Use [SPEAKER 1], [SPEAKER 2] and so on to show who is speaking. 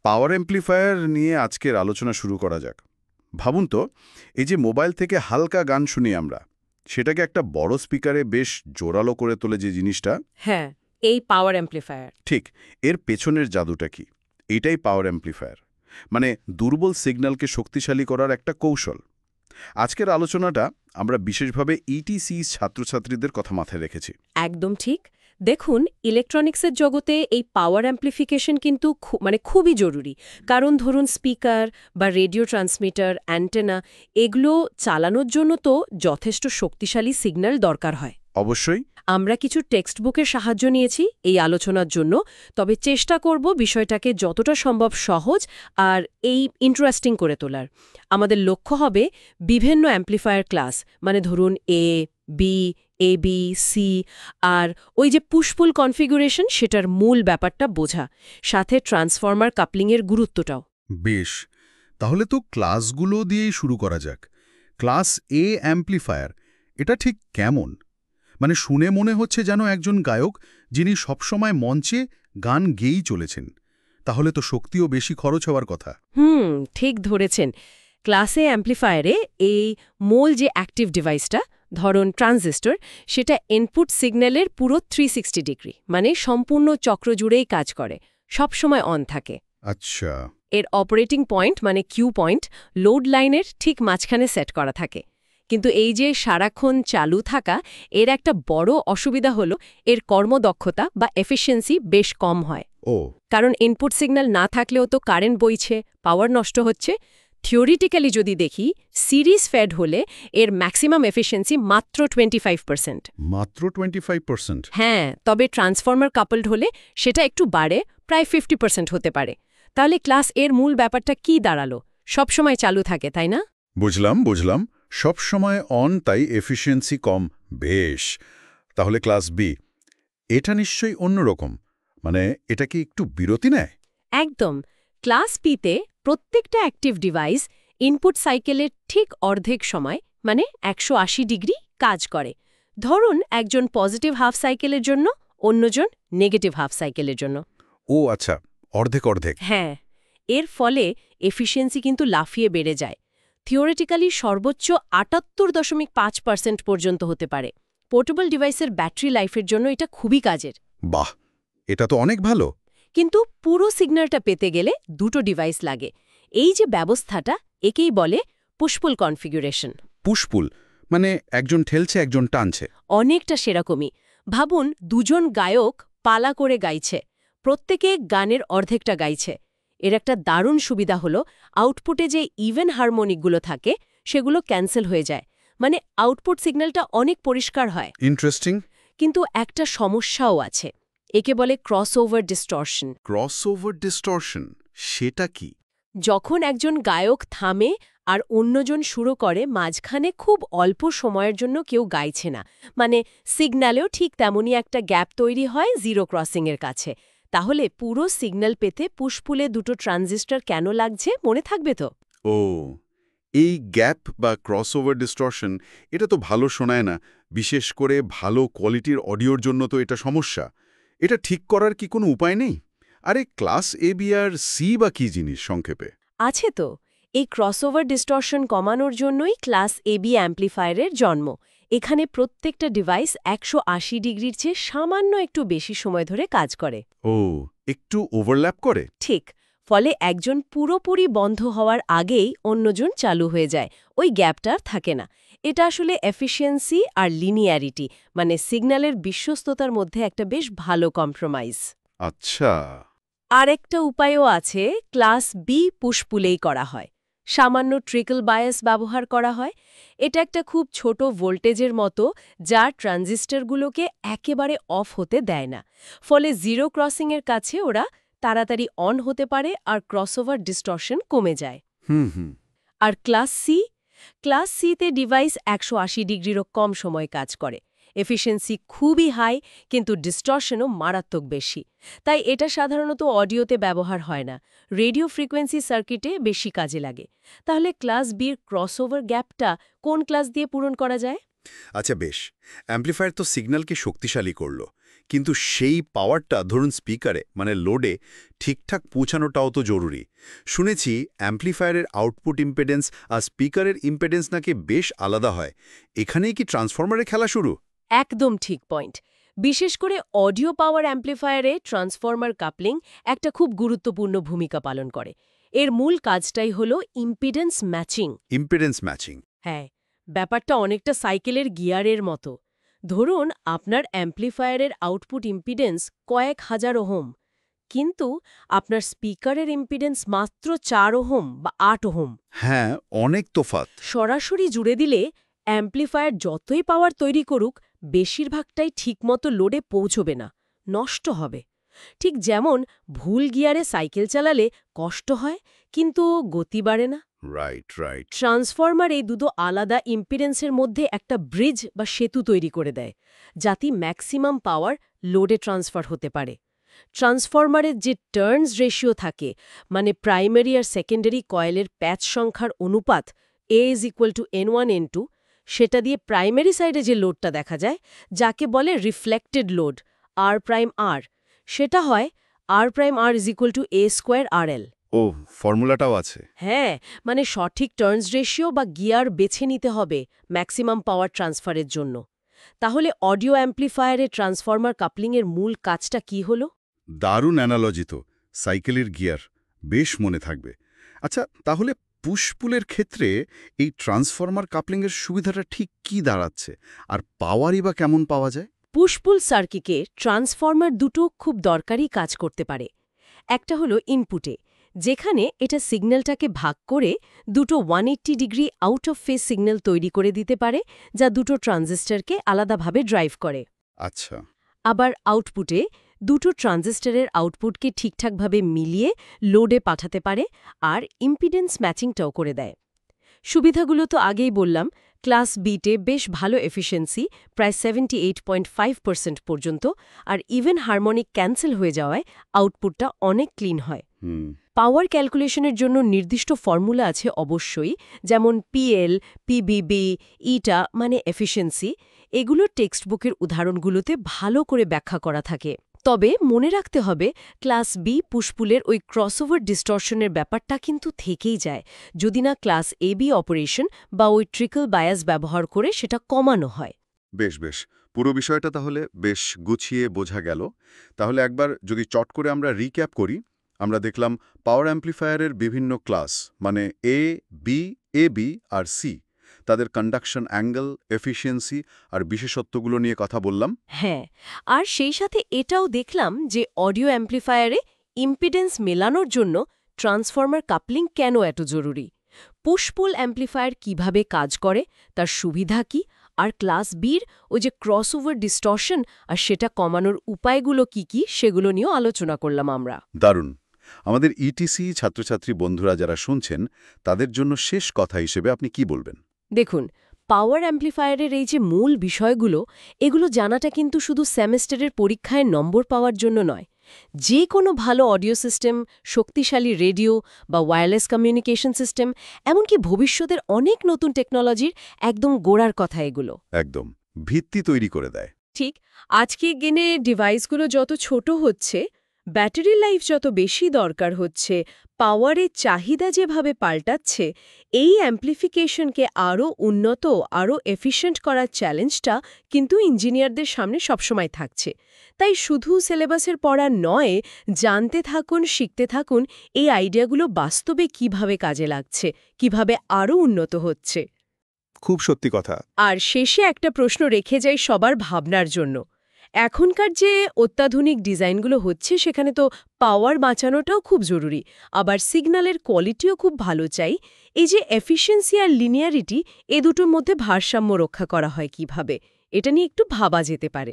[SPEAKER 1] পাওয়ার amplifier নিয়ে আজকের আলোচনা শুরু করা যাক। ভাবুন তো, এই যে মোবাইল থেকে হালকা গান শুনি আমরা, সেটাকে একটা বড় স্পিকারে বেশ জোরালো করে তোলে যে জিনিসটা।
[SPEAKER 2] হ্যাঁ, এই পাওয়ার অ্যাম্প্লিফায়ার।
[SPEAKER 1] ঠিক, এর পেছনের জাদুটা কি? এটাই পাওয়ার অ্যাম্প্লিফায়ার, মানে দুর্বল সিগন্যালকে শক্তিশালী করার একটা কৌশল। আজকের আলোচনাটা আমরা বিশেষভাবে ইটিসি ছাত্রছাত্রীদের কথা মাথায় রেখেছি।
[SPEAKER 2] একদম ঠিক। দেখুন, ইলেকট্রনিক্সের জগতে এই পাওয়ার অ্যাম্প্লিফিকেশন কিন্তু খুবই জরুরি। কারণ ধরুন স্পিকার বা রেডিও ট্রান্সমিটার, অ্যান্টেনা এগুলো চালানোর জন্য তো যথেষ্ট শক্তিশালী সিগন্যাল দরকার হয়।
[SPEAKER 1] অবশ্যই।
[SPEAKER 2] আমরা কিছু টেক্সট বুকের সাহায্য নিয়েছি এই আলোচনার জন্য, তবে চেষ্টা করব বিষয়টাকে যতটা সম্ভব সহজ আর ইন্টারেস্টিং করে তোলার। আমাদের লক্ষ্য হবে বিভিন্ন অ্যাম্প্লিফায়ার ক্লাস, মানে ধরুন বি বি সি, আর ওই যে পুশ-পুল কনফিগুরেশন, সেটার মূল ব্যাপারটা বোঝা, সাথে ট্রান্সফর্মার কাপলিংয়ের গুরুত্বটাও।
[SPEAKER 3] বেশ, তাহলে তো ক্লাসগুলো দিয়েই শুরু করা যাক। ক্লাস এ অ্যাম্প্লিফায়ার, এটা ঠিক কেমন? মানে শুনে মনে হচ্ছে যেন একজন গায়ক যিনি সবসময় মঞ্চে গান গেয়েই চলেছেন। তাহলে তো শক্তিও বেশি খরচ হওয়ার কথা।
[SPEAKER 2] ঠিক ধরেছেন। ক্লাস এ অ্যাম্প্লিফায়ারে এই মূল যে অ্যাক্টিভ ডিভাইসটা, ধরুন ট্রানজিস্টর, সেটা ইনপুট সিগন্যালের পুরো 360 ডিগ্রি, মানে সম্পূর্ণ চক্র জুড়েই কাজ করে, সবসময় অন থাকে।
[SPEAKER 3] আচ্ছা।
[SPEAKER 2] এর অপারেটিং পয়েন্ট মানে কিউ পয়েন্ট লোড লাইনের ঠিক মাঝখানে সেট করা থাকে। কিন্তু এই যে সারাক্ষণ চালু থাকা, এর একটা বড় অসুবিধা হলো এর কর্মদক্ষতা বা এফিসিয়েন্সি বেশ কম হয়।
[SPEAKER 3] ও,
[SPEAKER 2] কারণ ইনপুট সিগন্যাল না থাকলেও তো কারেন্ট বইছে, পাওয়ার নষ্ট হচ্ছে। থিওরিটিক্যালি যদি দেখি, সিরিজ ফেড হলে এর ম্যাক্সিমাম এফিসিয়েন্সি মাত্র 25%।
[SPEAKER 3] মাত্র 25%?
[SPEAKER 2] হ্যাঁ, তবে ট্রান্সফর্মার কাপলড হলে সেটা একটু বাড়ে, প্রায় 50% হতে পারে। তাহলে ক্লাস এর মূল ব্যাপারটা কি দাঁড়ালো? সবসময় চালু থাকে, তাই না?
[SPEAKER 3] বুঝলাম। সব সময় অন, তাই এফিসিয়েন্সি কম। বেশ, তাহলে ক্লাস বি, এটা নিশ্চয়ই অন্যরকম। মানে এটা কি একটু বিরতি নেয়?
[SPEAKER 2] একদম। ক্লাস পিতে প্রত্যেকটা অ্যাক্টিভ ডিভাইস ইনপুট সাইকেলের ঠিক অর্ধেক সময়, মানে 180 ডিগ্রি কাজ করে। ধরুন একজন পজিটিভ হাফ সাইকেলের জন্য, অন্যজন নেগেটিভ হাফ সাইকেলের জন্য।
[SPEAKER 3] ও আচ্ছা, অর্ধেক অর্ধেক।
[SPEAKER 2] হ্যাঁ, এর ফলে এফিসিয়েন্সি কিন্তু লাফিয়ে বেড়ে যায়। থিওরিটিক্যালি সর্বোচ্চ 78.5% পর্যন্ত হতে পারে। পোর্টেবল ডিভাইসের ব্যাটারি লাইফের জন্য এটা খুবই কাজের।
[SPEAKER 3] বাহ, এটা তো অনেক ভালো।
[SPEAKER 2] কিন্তু পুরো সিগন্যালটা পেতে গেলে দুটো ডিভাইস লাগে। এই যে ব্যবস্থাটা, একেই বলে পুশ-পুল কনফিগুরেশন।
[SPEAKER 3] পুশ-পুল মানে একজন ঠেলছে একজন টানছে?
[SPEAKER 2] অনেকটা সেরকমই। ভাবুন, দুজন গায়ক পালা করে গাইছে, প্রত্যেকে গানের অর্ধেকটা গাইছে। এর একটা দারুণ সুবিধা হলো আউটপুটে যে ইভেন হারমোনিকগুলো থাকে সেগুলো ক্যান্সেল হয়ে যায়, মানে আউটপুট সিগন্যালটা অনেক পরিষ্কার হয়।
[SPEAKER 3] ইন্টারেস্টিং।
[SPEAKER 2] কিন্তু একটা সমস্যাও আছে, একে বলে ক্রসওভার ডিস্টরশন।
[SPEAKER 3] ক্রসওভার ডিস্টরশন, সেটা কি?
[SPEAKER 2] যখন একজন গায়ক থামে আর অন্যজন শুরু করে, মাঝখানে খুব অল্প সময়ের জন্য কেউ গাইছে না, মানে সিগন্যালেও ঠিক তেমনই একটা গ্যাপ তৈরি হয় জিরো ক্রসিংয়ের কাছে। তাহলে পুরো সিগন্যাল পেতে পুশ-পুলে দুটো ট্রানজিস্টর কেন লাগছে, মনে থাকবে তো?
[SPEAKER 3] ও, এই গ্যাপ বা ক্রসওভার ডিস্টরশন, এটা তো ভালো শোনায় না। বিশেষ করে ভালো কোয়ালিটির অডিওর জন্য তো এটা সমস্যা। এটা ঠিক করার কি কোনো উপায় নেই? আরে class A B R C বা কি জিনিস সংক্ষেপে?
[SPEAKER 2] আছে তো। এই ক্রসওভার ডিস্টরশন কমানোর জন্যই ক্লাস এবি অ্যাম্প্লিফায়ারের জন্ম। এখানে প্রত্যেকটা ডিভাইস 180 ডিগ্রির চেয়ে সামান্য একটু বেশি সময় ধরে কাজ করে।
[SPEAKER 3] ও, একটু ওভারল্যাপ করে?
[SPEAKER 2] ঠিক। ফলে একজন পুরোপুরি বন্ধ হওয়ার আগেই অন্যজন চালু হয়ে যায়, ওই গ্যাপটা আর থাকে না। এটা আসলে এফিসিয়েন্সি আর লিনিয়ারিটি, মানে সিগন্যালের বিশ্বস্ততার মধ্যে একটা বেশ ভালো কম্প্রোমাইজ।
[SPEAKER 3] আচ্ছা।
[SPEAKER 2] আরেকটা উপায়ও আছে, ক্লাস বি পুশ-পুলেই করা হয়। সামান্য ট্রিকল বায়াস ব্যবহার করা হয়। এটা একটা খুব ছোট ভোল্টেজের মতো, যা ট্রানজিস্টরগুলোকে একেবারে অফ হতে দেয় না। ফলে জিরো ক্রসিংয়ের কাছে ওরা তাড়াতাড়ি অন হতে পারে আর ক্রসওভার ডিস্টরশন কমে যায়।
[SPEAKER 3] হুম।
[SPEAKER 2] আর ক্লাস সিতে ডিভাইস 180 ডিগ্রিরও কম সময় কাজ করে। এফিসিয়েন্সি খুবই হাই, কিন্তু ডিস্টরশনও মারাত্মক বেশি। তাই এটা সাধারণত অডিওতে ব্যবহার হয় না, রেডিও ফ্রিকোয়েন্সি সার্কিটে বেশি কাজে লাগে। তাহলে ক্লাস বির ক্রসওভার গ্যাপটা কোন ক্লাস দিয়ে পূরণ করা যায়?
[SPEAKER 3] আচ্ছা বেশ, অ্যাম্প্লিফায়ার তো সিগন্যালকে শক্তিশালী করল,
[SPEAKER 4] কিন্তু সেই পাওয়ারটা ধরুন স্পিকারে মানে লোডে ঠিকঠাক পৌঁছানোটাও তো জরুরি। শুনেছি অ্যাম্প্লিফায়ারের আউটপুট ইম্পেডেন্স আর স্পিকারের ইম্পেডেন্স নাকি বেশ আলাদা হয়। এখানেই কি ট্রান্সফরমারের খেলা শুরু?
[SPEAKER 2] একদম ঠিক পয়েন্ট। বিশেষ করে অডিও পাওয়ার অ্যাম্প্লিফায়ারে ট্রান্সফর্মার কাপলিং একটা খুব গুরুত্বপূর্ণ ভূমিকা পালন করে। এর মূল কাজটাই হলো ইম্পিডেন্স ম্যাচিং।
[SPEAKER 4] ইম্পেডেন্স ম্যাচিং।
[SPEAKER 2] হ্যাঁ, ব্যাপারটা অনেকটা সাইকেলের গিয়ারের মতো। ধরুন আপনার অ্যাম্প্লিফায়ারের আউটপুট ইম্পিডেন্স কয়েক হাজার ওহম, কিন্তু আপনার স্পিকারের ইম্পিডেন্স মাত্র 4 ওহম বা 8 ওহম।
[SPEAKER 4] হ্যাঁ, অনেক তোফাত।
[SPEAKER 2] সরাসরি জুড়ে দিলে অ্যাম্প্লিফায়ার যতই পাওয়ার তৈরি করুক, বেশিরভাগটাই ঠিকমতো লোডে পৌঁছবে না, নষ্ট হবে। ঠিক যেমন ভুল গিয়ারে সাইকেল চালালে কষ্ট হয়, কিন্তু গতি বাড়ে না।
[SPEAKER 4] রাইট।
[SPEAKER 2] ট্রান্সফরমার এই দুটো আলাদা ইম্পিডেন্সের মধ্যে একটা ব্রিজ বা সেতু তৈরি করে দেয়, যাতে ম্যাক্সিমাম পাওয়ার লোডে ট্রান্সফার হতে পারে। ট্রান্সফরমারের যে টার্নস রেশিও থাকে, মানে প্রাইমারি আর সেকেন্ডারি কয়েলের প্যাচ সংখ্যার অনুপাত A=N1N2, সেটা দিয়ে প্রাইমারি সাইডে যে লোডটা দেখা যায়, যাকে বলে রিফ্লেক্টেড লোড R'(R), সেটা হয় R'(R)=A²RL।
[SPEAKER 4] ও, ফর্মুলাটাও আছে।
[SPEAKER 2] হ্যাঁ, মানে সঠিক টার্নস রেশিও বা গিয়ার বেছে নিতে হবে ম্যাক্সিমাম পাওয়ার ট্রান্সফারের জন্য। তাহলে অডিও অ্যাম্প্লিফায়ারে ট্রান্সফরমার কাপলিংয়ের মূল কাজটা কি হলো?
[SPEAKER 1] দারুণ অ্যানালজি তো, সাইকেলের গিয়ার, বেশ মনে থাকবে। আচ্ছা, তাহলে পুশ-পুলের ক্ষেত্রে এই ট্রান্সফরমার কাপলিংয়ের সুবিধাটা ঠিক কি দাঁড়াচ্ছে, আর পাওয়ারই বা কেমন পাওয়া যায়?
[SPEAKER 2] পুশ-পুল সার্কিটে ট্রান্সফরমার দুটো খুব দরকারি কাজ করতে পারে। একটা হলো ইনপুটে, যেখানে এটা সিগন্যালটাকে ভাগ করে দুটো 180 degree out of phase signal তৈরি করে দিতে পারে, যা দুটো ট্রানজিস্টরকে আলাদাভাবে ড্রাইভ করে।
[SPEAKER 1] আচ্ছা।
[SPEAKER 2] আবার আউটপুটে দুটো ট্রানজিস্টরের আউটপুটকে ঠিকঠাকভাবে মিলিয়ে লোডে পাঠাতে পারে আর ইম্পিডেন্স ম্যাচিংটাও করে দেয়। সুবিধাগুলো তো আগেই বললাম। ক্লাস বিটে বেশ ভালো এফিসিয়েন্সি, প্রায় 78.5% পর্যন্ত, আর ইভেন হারমোনিক ক্যান্সেল হয়ে যাওয়ায় আউটপুটটা অনেক ক্লিন হয়। পাওয়ার ক্যালকুলেশনের জন্য নির্দিষ্ট ফর্মুলা আছে অবশ্যই, যেমন PL, PBB, ইটা মানে এফিসিয়েন্সি। এগুলোর টেক্সটবুকের উদাহরণগুলোতে ভালো করে ব্যাখ্যা করা থাকে। তবে মনে রাখতে হবে, ক্লাস বি পুশপুলের ওই ক্রসওভার ডিস্টরশনের ব্যাপারটা কিন্তু থেকেই যায়, যদি না ক্লাস AB অপারেশন বা ওই ট্রিকল বায়াস ব্যবহার করে সেটা কমানো হয়।
[SPEAKER 1] বেশ, পুরো বিষয়টা তাহলে বেশ গুছিয়ে বোঝা গেল। তাহলে একবার যদি চট করে আমরা রিক্যাপ করি, আমরা দেখলাম পাওয়ার অ্যাম্প্লিফায়ারের বিভিন্ন ক্লাস, মানে A, B, AB আর C, তাদের কন্ডাকশন অ্যাঙ্গেল, এফিসিয়েন্সি আর বিশেষত্বগুলো নিয়ে কথা বললাম।
[SPEAKER 2] হ্যাঁ, আর সেই সাথে এটাও দেখলাম যে অডিও অ্যাম্প্লিফায়ারে ইম্পিডেন্স মেলানোর জন্য ট্রান্সফরমার কাপলিং কেন এত জরুরি, পুশ-পুল অ্যাম্প্লিফায়ার কিভাবে কাজ করে, তার সুবিধা কি, আর ক্লাস বির ওই যে ক্রসওভার ডিস্টরশন আর সেটা কমানোর উপায়গুলো কি সেগুলো নিয়েও আলোচনা করলাম আমরা।
[SPEAKER 1] দারুণ। আমাদের ইটিসি ছাত্রছাত্রী বন্ধুরা যারা শুনছেন, তাদের জন্য শেষ কথা হিসেবে আপনি কি বলবেন?
[SPEAKER 2] দেখুন, পাওয়ার অ্যাম্প্লিফায়ারের এই যে মূল বিষয়গুলো, এগুলো জানাটা কিন্তু শুধু সেমেস্টারের পরীক্ষায় নম্বর পাওয়ার জন্য নয়। যে কোনো ভালো অডিও সিস্টেম, শক্তিশালী রেডিও বা ওয়্যারলেস কমিউনিকেশন সিস্টেম, এমনকি ভবিষ্যতের অনেক নতুন টেকনোলজির একদম গোড়ার কথা এগুলো।
[SPEAKER 1] একদম, ভিত্তি তৈরি করে দেয়।
[SPEAKER 2] ঠিক, আজকে দিনে ডিভাইসগুলো যত ছোট হচ্ছে, ব্যাটারি লাইফ যত বেশি দরকার হচ্ছে, পাওয়ারের চাহিদা যেভাবে পাল্টাচ্ছে, এই অ্যাম্প্লিফিকেশনকে আরও উন্নত, আরও এফিশিয়েন্ট করার চ্যালেঞ্জটা কিন্তু ইঞ্জিনিয়ারদের সামনে সবসময় থাকছে। তাই শুধু সিলেবাসের পড়া নয়, জানতে থাকুন, শিখতে থাকুন এই আইডিয়াগুলো বাস্তবে কিভাবে কাজে লাগছে, কিভাবে আরও উন্নত হচ্ছে।
[SPEAKER 4] খুব সত্যি কথা।
[SPEAKER 2] আর শেষে একটা প্রশ্ন রেখে যাই সবার ভাবনার জন্য। এখনকার যে অত্যাধুনিক ডিজাইনগুলো হচ্ছে, সেখানে তো পাওয়ার বাঁচানোটাও খুব জরুরি, আবার সিগন্যালের কোয়ালিটিও খুব ভালো চাই। এই যে এফিসিয়েন্সি আর লিনিয়ারিটি, এ দুটোর মধ্যে ভারসাম্য রক্ষা করা হয় কিভাবে, এটা নিয়ে একটু ভাবা যেতে পারে।